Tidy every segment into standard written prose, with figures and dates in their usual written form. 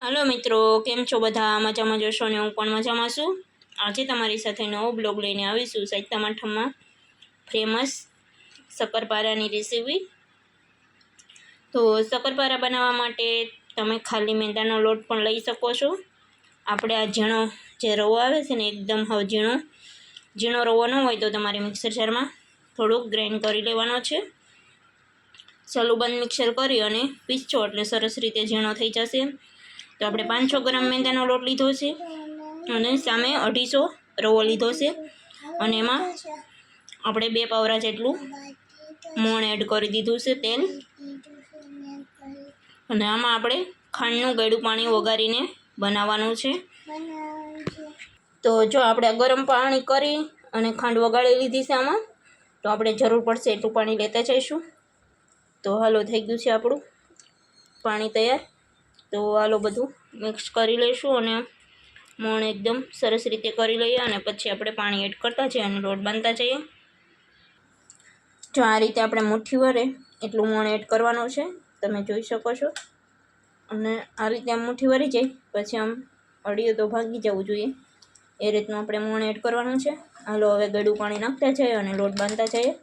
Hello मित्रों, केम छो बधा? मजामां जशो ने हूँ पण मजामां छुं। आजे तमारी साथे नवो ब्लॉग लईने आवीशुं साहित्यम आठममां फेमस शक्करपारानी रेसिपी। तो शक्करपारा बनाववा माटे तमे खाली मैदानो लोट पण लई शको छो। आपणे आ झीणो जे रवो आवे छे ने एकदम हाव झीणो रवो न होय तो तमारे मिक्सर जारमां थोड़ुंक ग्राइंड करी लेवानो छे। सलूबंद मिक्सर करी अने पीसशो एटले सरस रीते झीणो थई जशे। तो आपणे 500 ग्राम मैदानो लोट लीधो छे अने सामे 250 रवो लीधो छे अने एमां आपणे 2 पावरा जेटલું मोण एड करी दीधुं छे तेल अने आमां आपणे खांडनुं गळ्युं पाणी वगारीने बनाववानुं छे। तो जो आपणे गरम पाणी करी अने खांड वगाड़ी लीधी छे आमां तो आपणे जरूर पड़शे एटલું पाणी लेता जईशुं। तो हालो थई गयुं छे आपणुं पाणी तैयार। तो आलो बधुं मिक्स करी लईशुं अने मोण एकदम सरस रीते करी लईए अने पछी आपणे पाणी एड करता जईए अने लोट बांधता जईए। जो आ रीते आपणे मुठ्ठी भरे एटલું मोण एड करवानुं छे, तमे जोई शको छो। अने आ रीते आम मुठ्ठी भरी जाय पछी आम अड़ीओ तो भागी जवुं जोईए ए रीतनुं आपणे मोण एड करवानुं छे। हालो हवे गळ्युं पाणी नाखता जईए अने लोट बांधता जईए।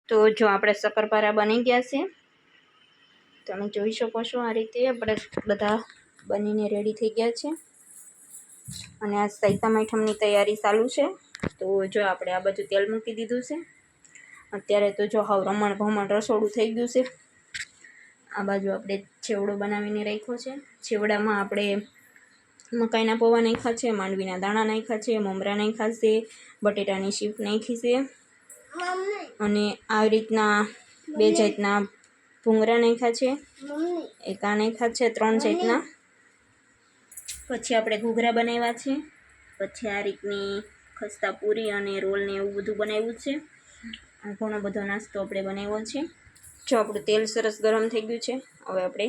तो जो आपणे शक्करपारा बनी गया छे, તમે જોઈ શકો છો આ રીતે આપણે બધા બનીને રેડી થઈ ગયા છે અને આ સાઈતામ આઈટમની તૈયારી ચાલુ છે। તો જો આપણે આ બધું તેલ મૂકી દીધું છે। અત્યારે તો જો હાવ રમણ ભમણ રસોડું થઈ ગયું છે। આ બાજુ આપણે છેવડો બનાવીને રાખ્યો છે। છેવડામાં આપણે મકાઈના પૌવા નાખ્યા છે, માંડવીના દાણા નાખ્યા છે, મમરા નાખ્યા છે, બટેટાની શીપ નાખી છે અને આ રીતના બે જાતના भूंगरा नाख्या छे, एक आ नाख्या छे 3 जातना। पछी आपणे घूघरा बनाव्या छे, पछी आ रीतनी खस्ता पूरी अने रोल ने एवुं बधुं बनाव्युं छे। आ घणो बधो नास्तो आपणे बनाव्यो छे। जो आपणुं तेल सरस गरम थई गयुं छे, हवे आपणे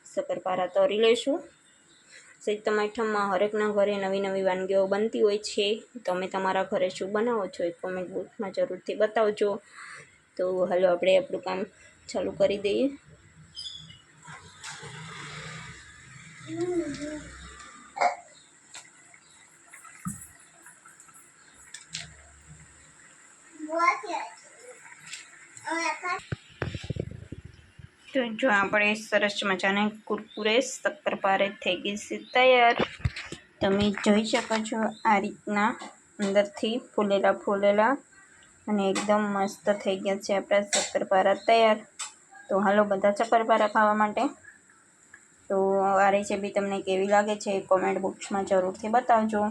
शक्करपारा तरी लईशुं। साहित्यम आइटममां हरेकना घरे नवी नवी वानगीओ बनती होय छे। तमे तमारा घरे शुं बनावो छो ए कमेंट बॉक्समां जरूरथी बतावजो। तो हालो आपणे आपणुं काम चालू करी दઈએ। तो जो આપણે સરસ મજાના કુરકુરે શક્કરપારે થઈ ગઈ છે તૈયાર। તમે જોઈ શકો છો આ રીતના અંદરથી ફૂલેલા અને એકદમ મસ્ત થઈ ગયા છે આપણા શક્કરપારા તૈયાર। તો હાલો બધા શક્કરપારા ખાવા માટે। તો આ રેસીપી તમને કેવી લાગે છે કમેન્ટ બોક્સમાં જરૂરથી બતાવજો।